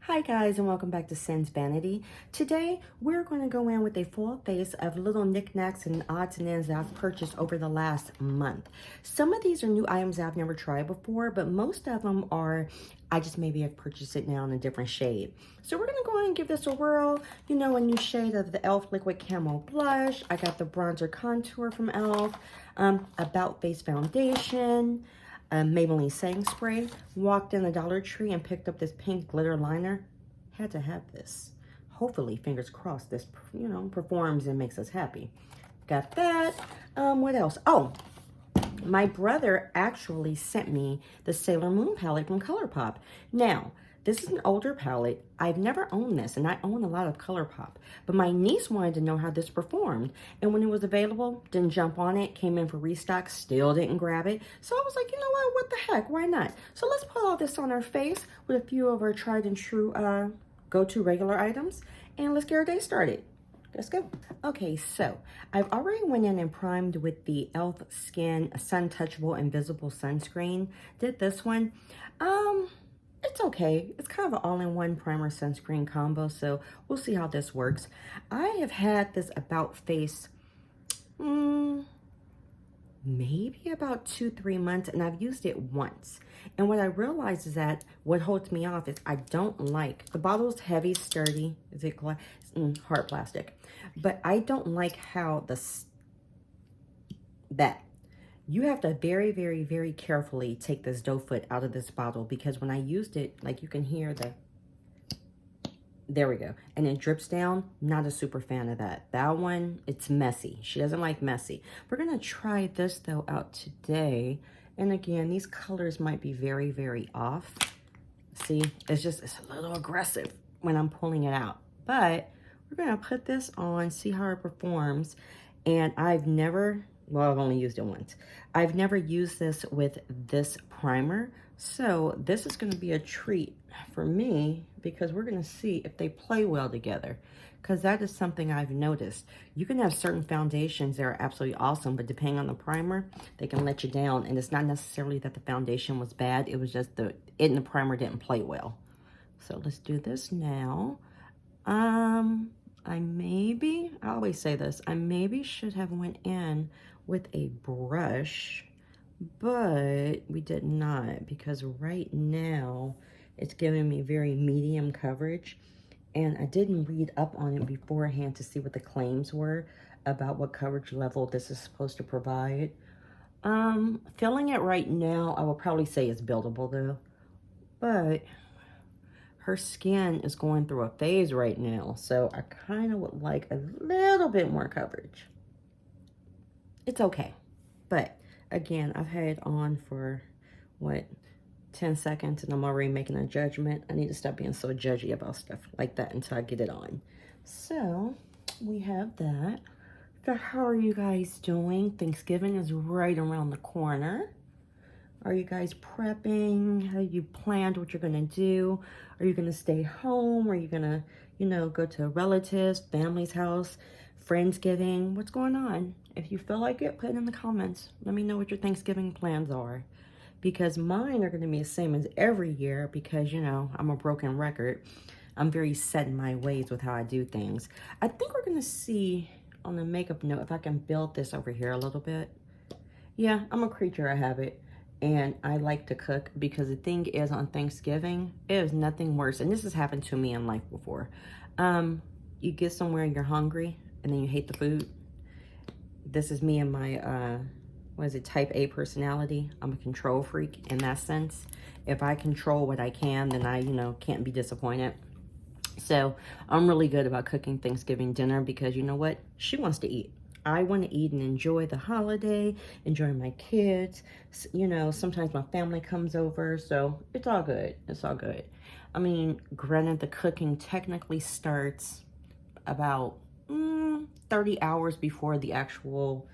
Hi guys, and welcome back to Sin's Vanity. Today we're going to go in with a full face of little knickknacks and odds and ends that I've purchased over the last month. Some of these are new items I've never tried before, but most of them are I just maybe have purchased it now in a different shade. So we're going to go ahead and give this a whirl. You know, a new shade of the e.l.f. Liquid Camo Blush. I got the bronzer contour from e.l.f. About Face Foundation. Maybelline setting spray. Walked in the Dollar Tree and picked up this pink glitter liner. Had to have this. Hopefully, fingers crossed, this, performs and makes us happy. Got that. What else? Oh, my brother actually sent me the Sailor Moon palette from Colourpop. Now, this is an older palette. I've never owned this, and I own a lot of Colourpop. But my niece wanted to know how this performed. And when it was available, didn't jump on it, came in for restock, still didn't grab it. So I was like, you know what the heck, why not? So let's put all this on our face with a few of our tried and true go-to regular items. And let's get our day started. Let's go. Okay, so I've already went in and primed with the e.l.f. Skin Sun Touchable Invisible Sunscreen. Did this one. It's okay. It's kind of an all-in-one primer sunscreen combo, so we'll see how this works. I have had this About Face maybe about 2-3 months, and I've used it once. And what I realized is that what holds me off is I don't like, the bottle's heavy, sturdy, is it glass? Hard plastic. But I don't like how you have to very, very, very carefully take this doe foot out of this bottle, because when I used it, like you can hear there we go. And it drips down. Not a super fan of that. That one, it's messy. She doesn't like messy. We're going to try this, though, out today. And again, these colors might be very, very off. See, it's a little aggressive when I'm pulling it out. But we're going to put this on, see how it performs. And I've only used it once. I've never used this with this primer. So this is going to be a treat for me, because we're going to see if they play well together, because that is something I've noticed. You can have certain foundations that are absolutely awesome, but depending on the primer, they can let you down. And it's not necessarily that the foundation was bad. It was just it and the primer didn't play well. So let's do this now. I always say this, I maybe should have went in with a brush, but we did not, because right now it's giving me very medium coverage, and I didn't read up on it beforehand to see what the claims were about what coverage level this is supposed to provide. Filling it right now, I will probably say it's buildable though, but her skin is going through a phase right now, so I kind of would like a little bit more coverage. It's okay, but again, I've had it on for, 10 seconds, and I'm already making a judgment. I need to stop being so judgy about stuff like that until I get it on. So, we have that. So, how are you guys doing? Thanksgiving is right around the corner. Are you guys prepping? Have you planned what you're going to do? Are you going to stay home? Are you going to, go to relatives, family's house, Friendsgiving? What's going on? If you feel like it, put it in the comments. Let me know what your Thanksgiving plans are. Because mine are going to be the same as every year, because, I'm a broken record. I'm very set in my ways with how I do things. I think we're going to see on the makeup note if I can build this over here a little bit. Yeah, I'm a creature of habit. And I like to cook, because the thing is, on Thanksgiving, it is nothing worse. And this has happened to me in life before. You get somewhere and you're hungry, and then you hate the food. This is me and my, type A personality. I'm a control freak in that sense. If I control what I can, then I, can't be disappointed. So I'm really good about cooking Thanksgiving dinner, because you know what? She wants to eat. I want to eat and enjoy the holiday, enjoy my kids. Sometimes my family comes over, so it's all good. It's all good. I mean, granted, the cooking technically starts about 30 hours before the actual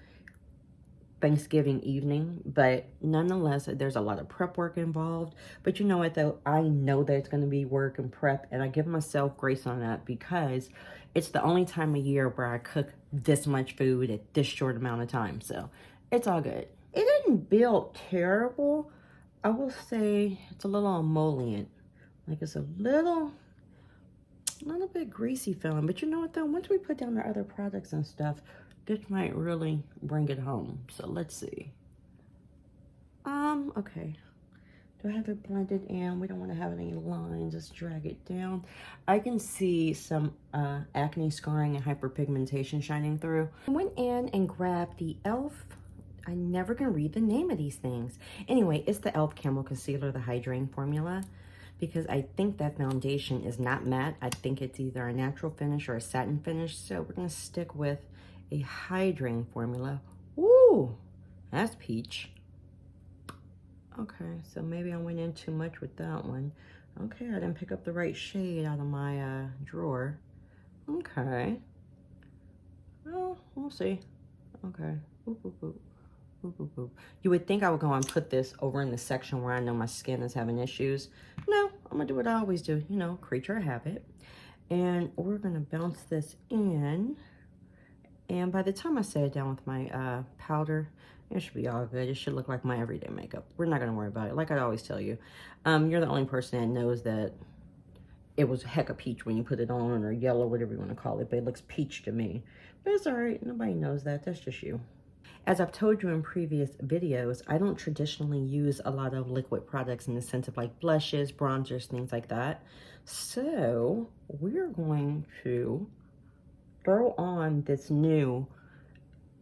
Thanksgiving evening, but nonetheless, there's a lot of prep work involved. But you know what, though? I know that it's going to be work and prep, and I give myself grace on that, because it's the only time of year where I cook this much food at this short amount of time. So it's all good. It didn't build terrible. I will say it's a little emollient. Like, it's a little A little bit greasy feeling, but you know what though? Once we put down our other products and stuff, this might really bring it home. So let's see. Okay. Do I have it blended in? We don't want to have any lines. Let's drag it down. I can see some acne scarring and hyperpigmentation shining through. I went in and grabbed the e.l.f. I never can read the name of these things. Anyway, it's the e.l.f. Camo Concealer, the hydrating formula, because I think that foundation is not matte. I think it's either a natural finish or a satin finish. So we're going to stick with a hydrating formula. Ooh, that's peach. Okay, so maybe I went in too much with that one. Okay, I didn't pick up the right shade out of my drawer. Okay. Well, we'll see. Okay. Boop, boop, boop. Boop, boop, boop. You would think I would go and put this over in the section where I know my skin is having issues. No, I'm going to do what I always do. You know, creature of habit. And we're going to bounce this in. And by the time I set it down with my powder, it should be all good. It should look like my everyday makeup. We're not going to worry about it. Like I always tell you, you're the only person that knows that it was heck of peach when you put it on, or yellow, whatever you want to call it. But it looks peach to me. But it's all right. Nobody knows that. That's just you. As I've told you in previous videos, I don't traditionally use a lot of liquid products in the sense of like blushes, bronzers, things like that. So we're going to throw on this new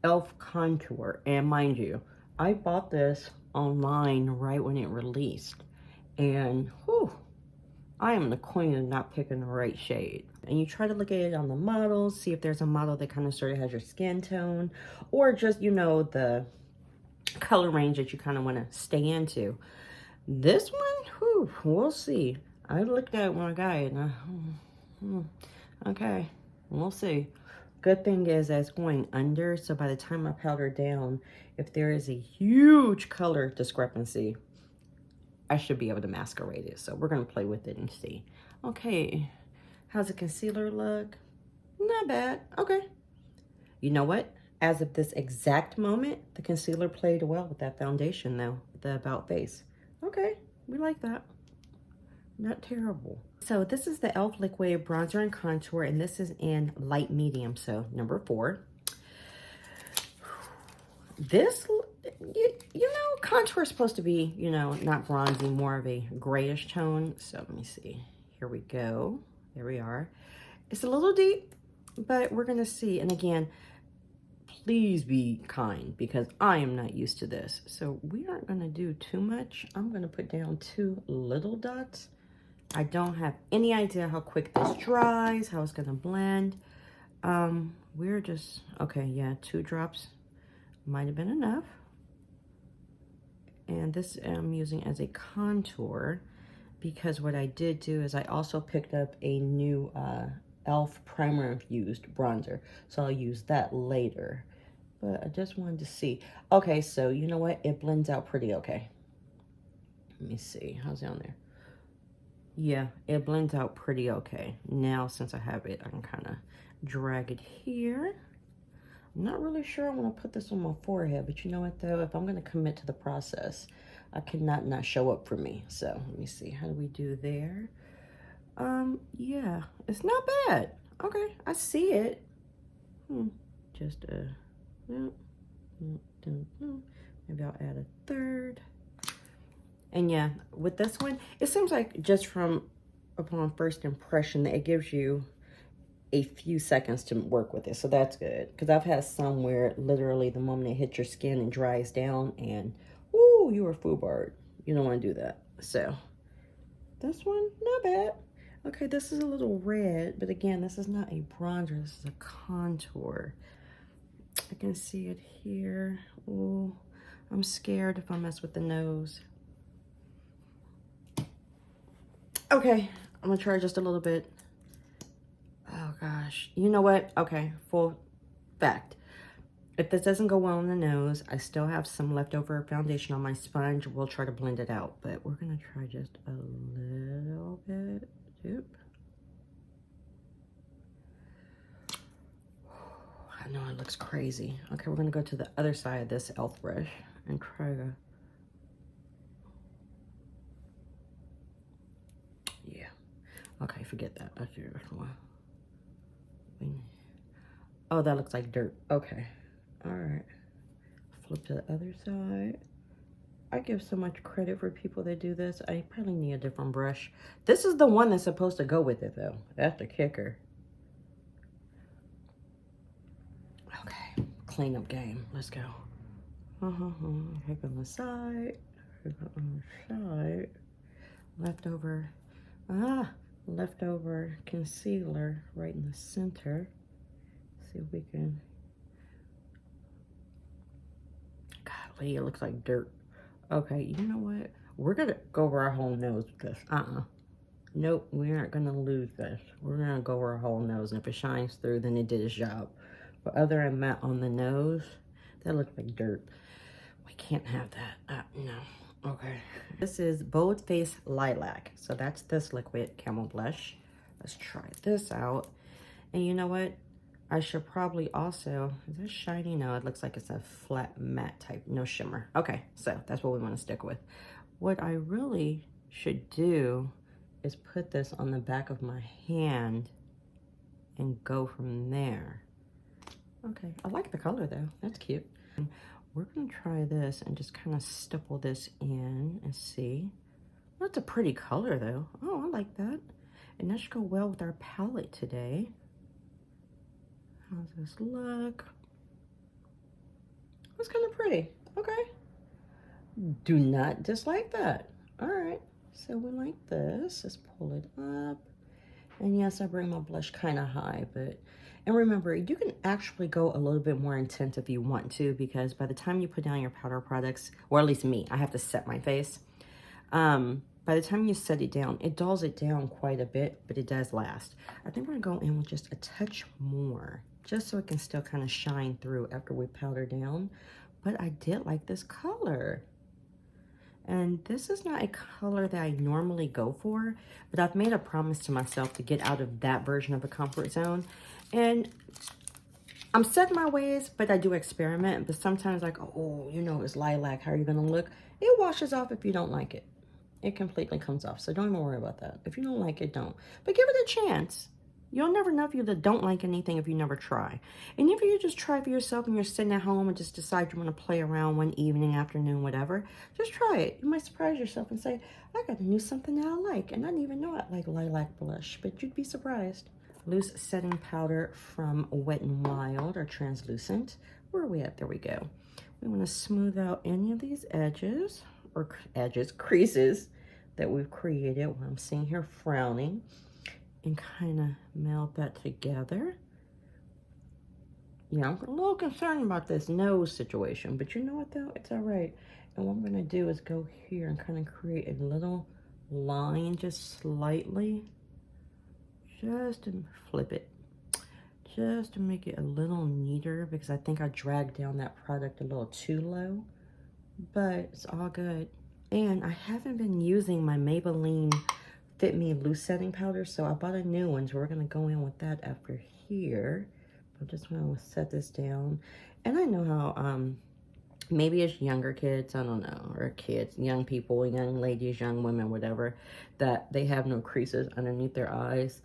e.l.f. contour. And mind you, I bought this online right when it released. And whew, I am the queen of not picking the right shade. And you try to look at it on the models, see if there's a model that kind of sort of has your skin tone, or just, you know, the color range that you kind of want to stay into. This one, whew, we'll see. I looked at it when I got it, and okay, we'll see. Good thing is that it's going under, so by the time I powder down, if there is a huge color discrepancy, I should be able to masquerade it. So we're going to play with it and see. Okay, how's the concealer look? Not bad. Okay. You know what? As of this exact moment, the concealer played well with that foundation though, the About Face. Okay, we like that. Not terrible. So this is the e.l.f. Liquid Bronzer and Contour, and this is in light medium, so number 4. This, you know, contour is supposed to be, you know, not bronzy, more of a grayish tone. So let me see. Here we go. There we are. It's a little deep, but we're going to see. And again, please be kind because I am not used to this. So we aren't going to do too much. I'm going to put down 2 little dots. I don't have any idea how quick this dries, how it's going to blend. We're just, okay, yeah, 2 drops might have been enough. And this I'm using as a contour because what I did do is I also picked up a new e.l.f. primer infused bronzer. So I'll use that later. But I just wanted to see. Okay, so you know what? It blends out pretty okay. Let me see. How's it on there? Yeah, it blends out pretty okay. Now, since I have it, I can kind of drag it here. I'm not really sure I want to put this on my forehead, but you know what though? If I'm going to commit to the process, I cannot not show up for me. So let me see. How do we do there? Yeah, it's not bad. Okay, I see it. Just maybe I'll add a third. And yeah, with this one, it seems like just from upon first impression that it gives you a few seconds to work with it. So that's good. Because I've had some where literally the moment it hits your skin and dries down and, ooh, you are foobarred. You don't want to do that. So this one, not bad. Okay, this is a little red, but again, this is not a bronzer. This is a contour. I can see it here. Ooh, I'm scared if I mess with the nose. Okay, I'm gonna try just a little bit. Oh gosh, you know what? Okay, full fact. If this doesn't go well on the nose, I still have some leftover foundation on my sponge. We'll try to blend it out, but we're gonna try just a little bit. Oop. I know it looks crazy. Okay, we're gonna go to the other side of this e.l.f. brush and try to, yeah. Okay, forget that. Okay, oh, that looks like dirt. Okay. All right. Flip to the other side. I give so much credit for people that do this. I probably need a different brush. This is the one that's supposed to go with it, though. That's the kicker. Okay. Cleanup game. Let's go. Here on the side. Here on the side. Leftover concealer right in the center. See if we can. Golly, it looks like dirt. Okay, you know what? We're gonna go over our whole nose with this. Nope, we aren't gonna lose this. We're gonna go over our whole nose, and if it shines through, then it did its job. But other than that, on the nose, that looks like dirt. We can't have that. No. Okay. This is Bold Face Lilac. So that's this liquid camel blush. Let's try this out. And you know what? I should probably also, is this shiny? No, it looks like it's a flat matte type, no shimmer. Okay, so that's what we want to stick with. What I really should do is put this on the back of my hand and go from there. Okay, I like the color though, that's cute. We're gonna try this and just kind of stipple this in and see. That's a pretty color though. Oh, I like that. And that should go well with our palette today. How's this look? It's kind of pretty. Okay. Do not dislike that. All right. So we like this. Let's pull it up. And yes, I bring my blush kind of high, but, and remember, you can actually go a little bit more intense if you want to, because by the time you put down your powder products, or at least me, I have to set my face. By the time you set it down, it dulls it down quite a bit, but it does last. I think we're gonna go in with just a touch more, just so it can still kind of shine through after we powder down. But I did like this color. And this is not a color that I normally go for, but I've made a promise to myself to get out of that version of a comfort zone. And I'm set in my ways, but I do experiment. But sometimes like, oh, you know, it's lilac, how are you gonna look? It washes off if you don't like it. It completely comes off, so don't even worry about that. If you don't like it, don't. But give it a chance. You'll never know if you don't like anything if you never try. And if you just try for yourself and you're sitting at home and just decide you want to play around one evening, afternoon, whatever, just try it. You might surprise yourself and say, I got to do something that I like. And I didn't even know I like lilac blush, but you'd be surprised. Loose setting powder from Wet n Wild, or translucent. Where are we at? There we go. We want to smooth out any of these edges, or creases that we've created while I'm sitting here frowning, and kind of meld that together. Yeah, I'm a little concerned about this nose situation, but you know what though? It's all right. And what I'm gonna do is go here and kind of create a little line just slightly, just to flip it, just to make it a little neater, because I think I dragged down that product a little too low, but it's all good. And I haven't been using my Maybelline Fit Me Loose Setting Powder, so I bought a new one, so we're gonna go in with that after here. I just want to set this down. And I know how, maybe it's younger kids, I don't know, or kids, young people, young ladies, young women, whatever, that they have no creases underneath their eyes.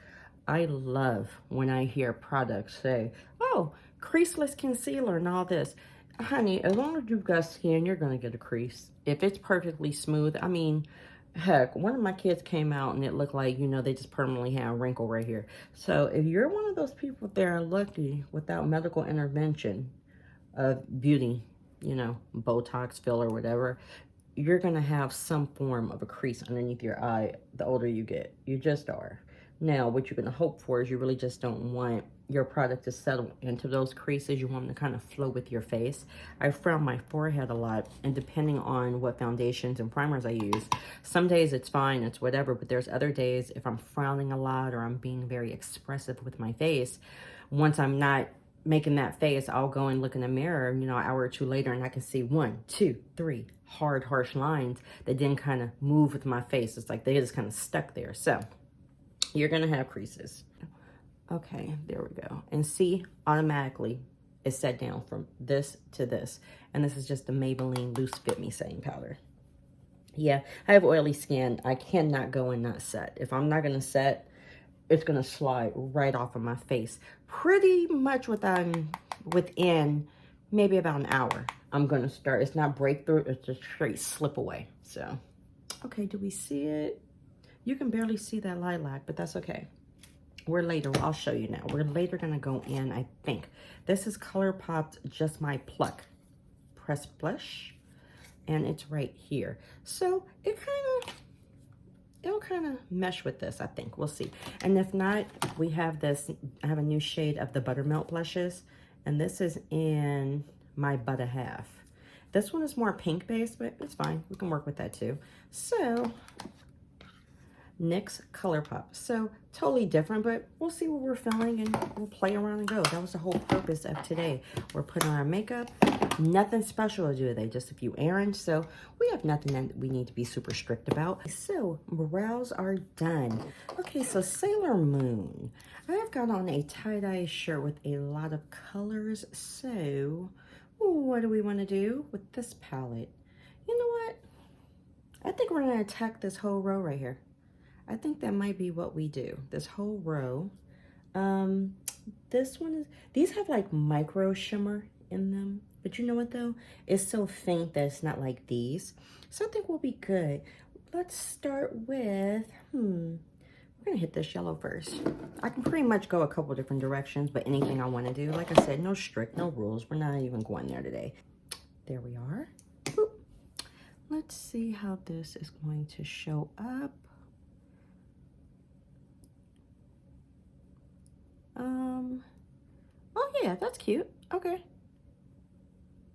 I love when I hear products say, oh, creaseless concealer and all this. Honey, as long as you've got skin, you're gonna get a crease. If it's perfectly smooth, I mean, heck, one of my kids came out and it looked like, you know, they just permanently had a wrinkle right here. So if you're one of those people that are lucky without medical intervention of beauty, you know, Botox, filler, whatever, you're going to have some form of a crease underneath your eye the older you get. You just are. Now, what you're going to hope for is you really just don't want your product to settle into those creases. You want them to kind of flow with your face. I frown my forehead a lot, and depending on what foundations and primers I use, some days it's fine, it's whatever, but there's other days if I'm frowning a lot or I'm being very expressive with my face, once I'm not making that face, I'll go and look in the mirror, you know, an hour or two later, and I can see 1, 2, 3 hard, harsh lines that didn't kind of move with my face. It's like they just kind of stuck there. So you're going to have creases. Okay, there we go. And see, automatically it's set down from this to this. And this is just the Maybelline Loose Fit Me Setting Powder. Yeah, I have oily skin. I cannot go and not set. If I'm not going to set, it's gonna slide right off of my face. Pretty much within maybe about an hour. I'm gonna start, it's not breakthrough, it's just straight slip away. So, okay, do we see it? You can barely see that lilac, but that's okay. We're later, I'll show you now. We're later gonna go in, I think. This is Colourpop's Just My Pluck Press Blush, and it's right here. So it'll kind of mesh with this, I think. We'll see. And if not, we have this, I have a new shade of the Buttermilk blushes, and this is in my Butter Half. This one is more pink based, but it's fine. We can work with that too. So, NYX Colourpop. So totally different, but we'll see what we're feeling and we'll play around and go. That was the whole purpose of today. We're putting on our makeup. Nothing special to do today, just a few errands. So we have nothing that we need to be super strict about. So brows are done. Okay, so Sailor Moon. I have got on a tie-dye shirt with a lot of colors. So what do we want to do with this palette? You know what? I think we're going to attack this whole row right here. I think that might be what we do. This whole row. This one is, these have like micro shimmer in them. But you know what though? It's so faint that it's not like these. So I think we'll be good. Let's start with, we're gonna hit this yellow first. I can pretty much go a couple different directions, but anything I wanna do, like I said, no rules. We're not even going there today. There we are. Boop. Let's see how this is going to show up. Oh yeah, that's cute. Okay.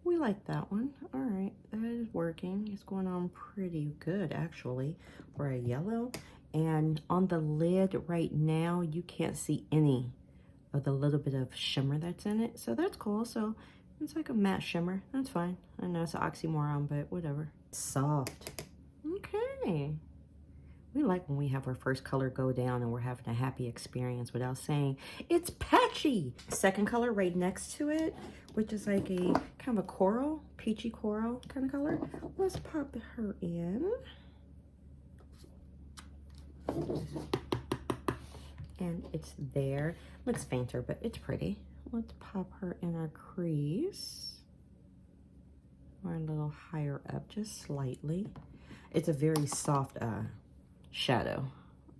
We like that one. All right, that is working. It's going on pretty good actually for a yellow. And on the lid right now, you can't see any of the little bit of shimmer that's in it. So that's cool. So it's like a matte shimmer. That's fine. I know it's an oxymoron, but whatever. Soft. Okay. We like when we have our first color go down and we're having a happy experience without saying, it's patchy. Second color right next to it, which is like a kind of a coral, peachy coral kind of color. Let's pop her in. And it's there. Looks fainter, but it's pretty. Let's pop her in our crease. Or a little higher up, just slightly. It's a very soft shadow,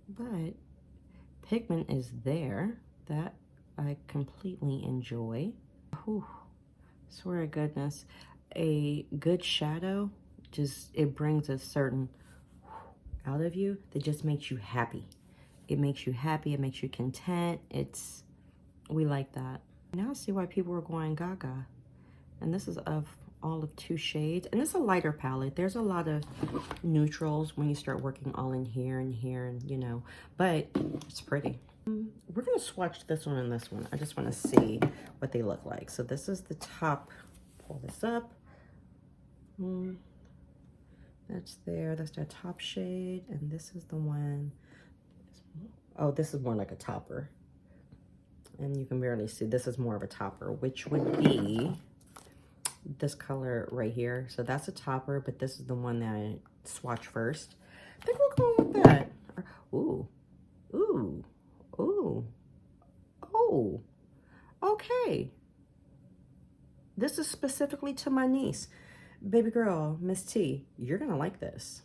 but pigment is there that I completely enjoy. Whew, swear to goodness, a good shadow just, it brings a certain out of you that just makes you happy. It makes you happy, it makes you content. We like that. Now I see why people were going gaga. And this is of all of 2 shades, and it's a lighter palette. There's a lot of neutrals when you start working all in here and here, and you know, but it's pretty. We're gonna swatch this one and this one. I just want to see what they look like. So this is the top. Pull this up. That's there. That's the top shade, and this is the one. Oh, this is more like a topper, and you can barely see. This is more of a topper, which would be this color right here. So that's a topper, but this is the one that I swatch first. I think we're going with that. Ooh, ooh, ooh, oh, okay. This is specifically to my niece. Baby girl, Miss T, you're gonna like this.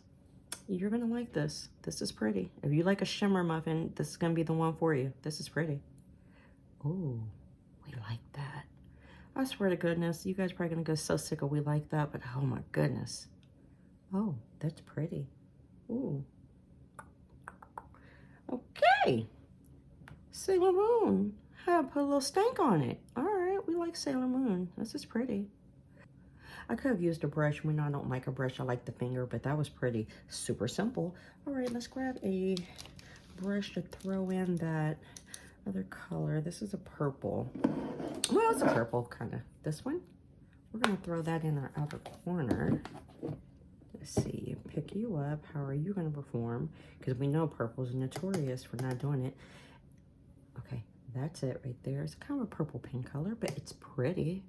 You're gonna like this. This is pretty. If you like a shimmer muffin, this is gonna be the one for you. This is pretty. Ooh, we like that. I swear to goodness, you guys are probably gonna go so sick of we like that, but oh my goodness. Oh, that's pretty. Ooh. Okay. Sailor Moon. I put a little stank on it. All right, we like Sailor Moon. This is pretty. I could have used a brush. We know I don't like a brush. I like the finger, but that was pretty. Super simple. All right, let's grab a brush to throw in that other color. This is a purple. Well, it's a purple, kind of. This one. We're going to throw that in our outer corner. Let's see. Pick you up. How are you going to perform? Because we know purple is notorious for not doing it. Okay, that's it right there. It's kind of a purple pink color, but it's pretty.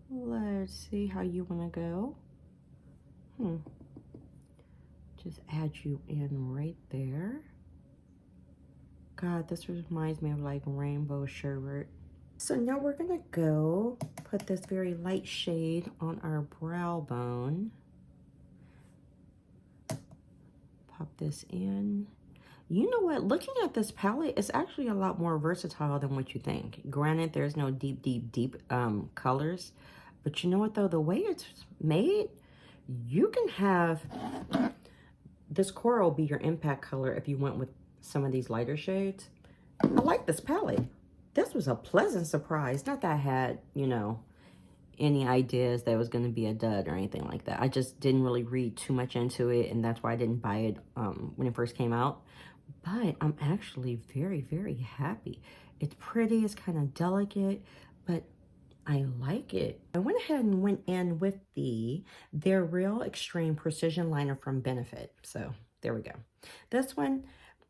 Let's see how you want to go. Just add you in right there. God, this reminds me of like rainbow sherbet. So now we're gonna go put this very light shade on our brow bone. Pop this in. You know what? Looking at this palette, it's actually a lot more versatile than what you think. Granted, there's no deep colors. But you know what, though? The way it's made, you can have this coral be your impact color if you went with some of these lighter shades. I like this palette. This was a pleasant surprise. Not that I had, you know, any ideas that it was going to be a dud or anything like that. I just didn't really read too much into it, and that's why I didn't buy it when it first came out. But I'm actually very, very happy. It's pretty, it's kind of delicate, but I like it. I went ahead and went in with their Real Extreme Precision Liner from Benefit. So there we go. This one,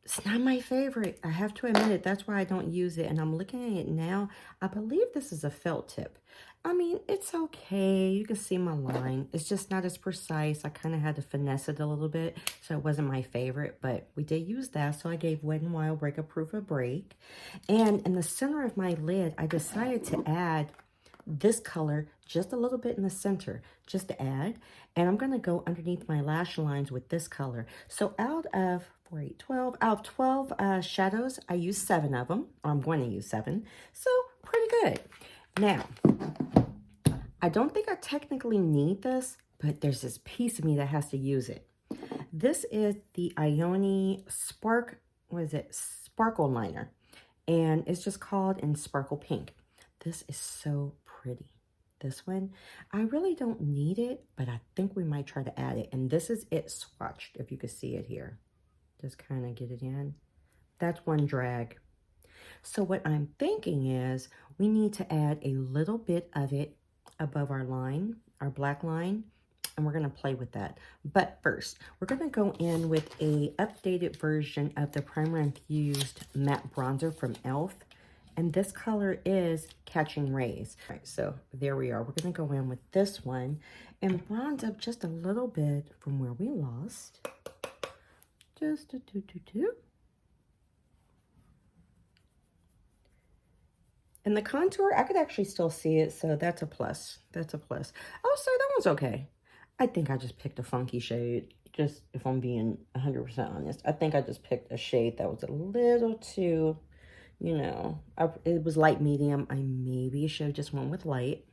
it's not my favorite. I have to admit it. That's why I don't use it. And I'm looking at it now. I believe this is a felt tip. I mean, it's okay. You can see my line. It's just not as precise. I kind of had to finesse it a little bit, so it wasn't my favorite, but we did use that, so I gave Wet n Wild Breakup Proof a break. And in the center of my lid, I decided to add this color just a little bit in the center, just to add. And I'm going to go underneath my lash lines with this color. So out of 4, 8, 12, out of 12 shadows, I used 7 of them. Or I'm going to use 7. So pretty good. Now, I don't think I technically need this, but there's this piece of me that has to use it. This is the Ioni Spark, what is it? Sparkle Liner. And it's just called in Sparkle Pink. This is so pretty. This one, I really don't need it, but I think we might try to add it. And this is it swatched, if you can see it here. Just kind of get it in. That's one drag. So what I'm thinking is we need to add a little bit of it above our line, our black line, and we're going to play with that. But first, we're going to go in with a updated version of the Primer Infused Matte Bronzer from e.l.f. And this color is Catching Rays. All right, so there we are. We're going to go in with this one and bronze up just a little bit from where we lost. Just a do. And the contour, I could actually still see it, so that's a plus. That's a plus. Oh, so that one's okay. I think I just picked a funky shade, just if I'm being 100% honest. I think I just picked a shade that was a little too, you know, it was light medium. I maybe should have just went with light,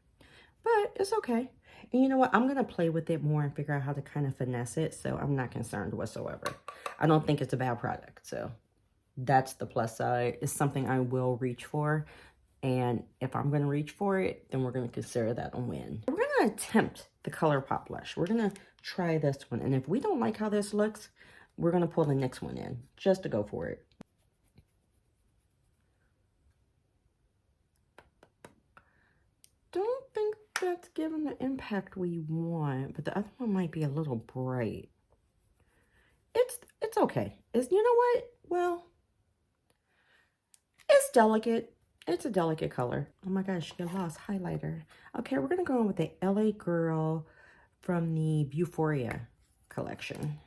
but it's okay. And you know what? I'm going to play with it more and figure out how to kind of finesse it, so I'm not concerned whatsoever. I don't think it's a bad product, so that's the plus side. It's something I will reach for. And if I'm going to reach for it, then we're going to consider that a win. We're going to attempt the Colourpop blush. We're going to try this one. And if we don't like how this looks, we're going to pull the next one in just to go for it. Don't think that's giving the impact we want, but the other one might be a little bright. It's okay. You know what? Well, it's delicate. It's a delicate color. Oh my gosh, you lost highlighter. Okay, we're going to go in with the LA Girl from the Euphoria collection.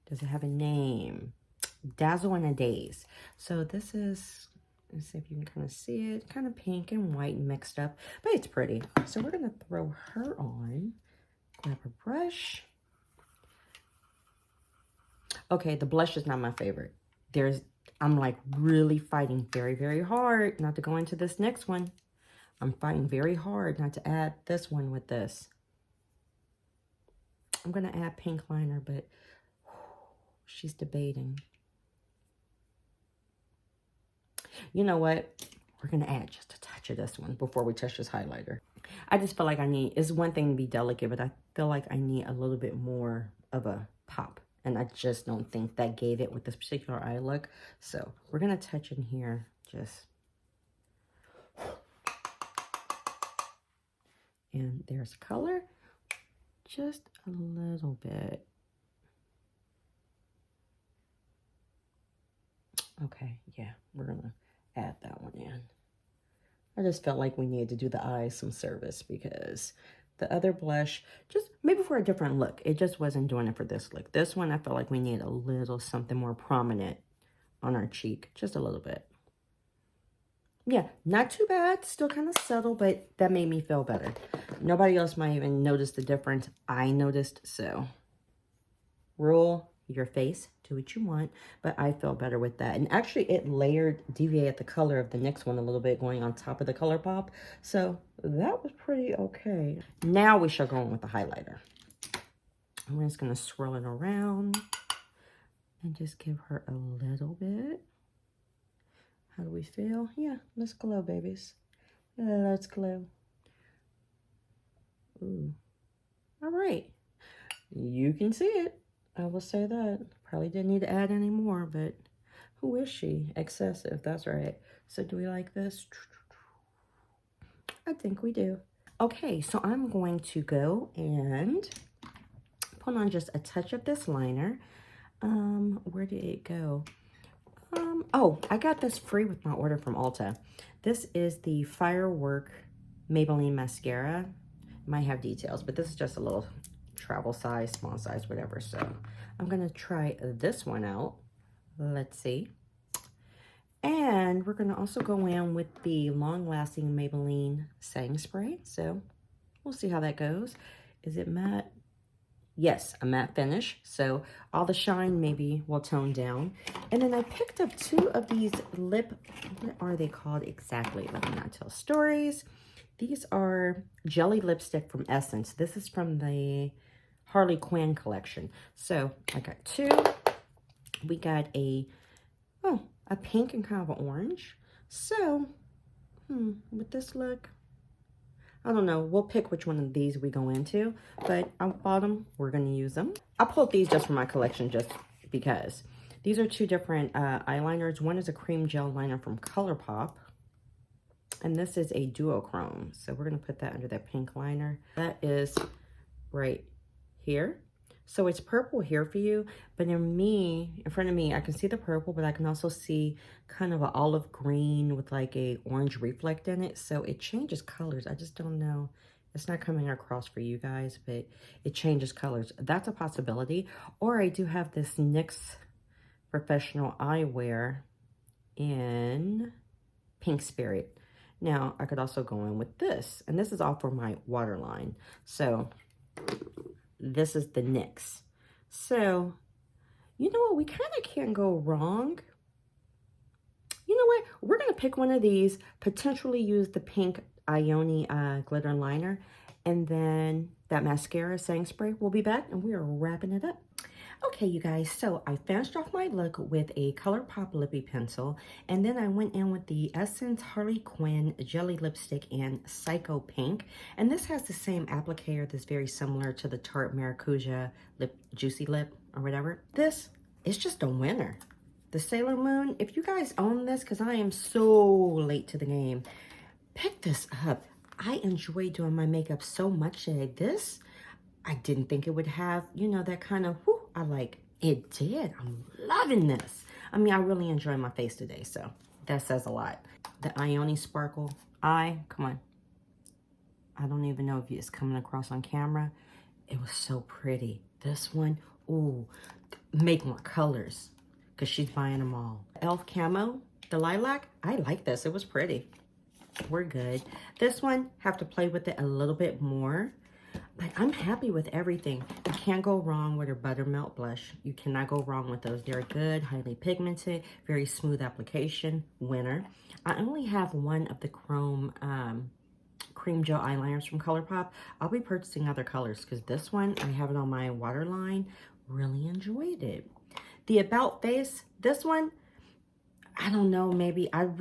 Does it have a name? Dazzle in a Daze. So this is, let's see if you can kind of see it. Kind of pink and white mixed up, but it's pretty. So we're going to throw her on. Grab a brush. Okay, the blush is not my favorite. I'm like really fighting very, very hard not to go into this next one. I'm fighting very hard not to add this one with this. I'm going to add pink liner, but she's debating. You know what? We're going to add just a touch of this one before we touch this highlighter. I just feel like it's one thing to be delicate, but I feel like I need a little bit more of a pop. And I just don't think that gave it with this particular eye look. So we're going to touch in here just. And there's color. Just a little bit. Okay, yeah, we're going to add that one in. I just felt like we needed to do the eyes some service because the other blush, just maybe for a different look, it just wasn't doing it for this look. This one, I felt like we need a little something more prominent on our cheek, just a little bit. Yeah, not too bad. Still kind of subtle, but that made me feel better. Nobody else might even notice the difference. I noticed, so rule your face, do what you want, but I felt better with that. And actually, it deviated the color of the next one a little bit, going on top of the Colourpop. So that was pretty okay. Now we shall go in with the highlighter. I'm just going to swirl it around and just give her a little bit. How do we feel? Yeah, let's glow, babies. Let's glow. Ooh. All right. You can see it. I will say that. Probably didn't need to add any more, but who is she? Excessive, that's right. So do we like this? I think we do. Okay, so I'm going to go and put on just a touch of this liner. Where did it go? Oh, I got this free with my order from Ulta. This is the Firework Maybelline mascara. Might have details, but this is just a little travel size, small size, whatever. So I'm gonna try this one out. Let's see. And we're gonna also go in with the long-lasting Maybelline setting spray. So we'll see how that goes. Is it matte? Yes, a matte finish, so all the shine maybe will tone down. And then I picked up 2 of these what are they called exactly? Let me not tell stories. These are jelly lipstick from Essence. This is from the Harley Quinn collection. So I got 2. We got a pink and kind of an orange. So, with this look, I don't know. We'll pick which one of these we go into, but I bought them. We're going to use them. I pulled these just from my collection just because. These are 2 different eyeliners. One is a cream gel liner from Colourpop, and this is a duochrome. So we're going to put that under that pink liner. That is right here. So it's purple here for you, but in front of me, I can see the purple, but I can also see kind of an olive green with like a orange reflect in it. So it changes colors. I just don't know. It's not coming across for you guys, but it changes colors. That's a possibility. Or I do have this NYX Professional Eyewear in Pink Spirit. Now, I could also go in with this, and this is all for my waterline. So this is the NYX. So, you know what? We kind of can't go wrong. You know what? We're going to pick one of these, potentially use the pink Ioni glitter liner, and then that mascara setting spray. We'll be back, and we are wrapping it up. Okay, you guys, so I finished off my look with a Colourpop lippy pencil, and then I went in with the Essence Harley Quinn Jelly Lipstick in Psycho Pink, and this has the same applicator that's very similar to the Tarte Maracuja Juicy Lip, or whatever. This is just a winner. The Sailor Moon, if you guys own this, because I am so late to the game, pick this up. I enjoy doing my makeup so much today. This, I didn't think it would have, you know, that kind of, whoo, I like, it did. I'm loving this. I mean, I really enjoy my face today, so that says a lot. The Ioni Sparkle Eye, come on. I don't even know if it's coming across on camera. It was so pretty. This one, ooh, make more colors, because she's buying them all. Elf Camo, the lilac, I like this. It was pretty. We're good. This one, have to play with it a little bit more. But I'm happy with everything. You can't go wrong with her Buttermelt blush. You cannot go wrong with those. They're good, highly pigmented, very smooth application, winner. I only have one of the chrome cream gel eyeliners from Colourpop. I'll be purchasing other colors because this one, I have it on my waterline. Really enjoyed it. The About Face, this one, I don't know, maybe I'm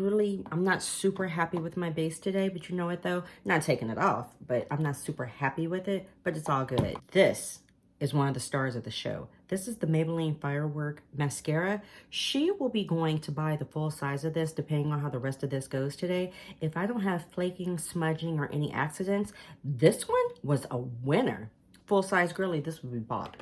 not super happy with my base today, but you know what though? Not taking it off, but I'm not super happy with it, but it's all good. This is one of the stars of the show. This is the Maybelline Firework Mascara. She will be going to buy the full size of this depending on how the rest of this goes today. If I don't have flaking, smudging, or any accidents, this one was a winner. Full size girly, this would be bought.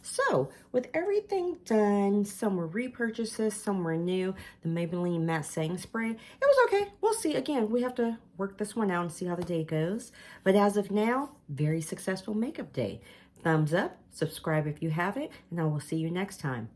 So, with everything done, some were repurchases, some were new, the Maybelline Matte Setting Spray, it was okay. We'll see. Again, we have to work this one out and see how the day goes. But as of now, very successful makeup day. Thumbs up, subscribe if you haven't, and I will see you next time.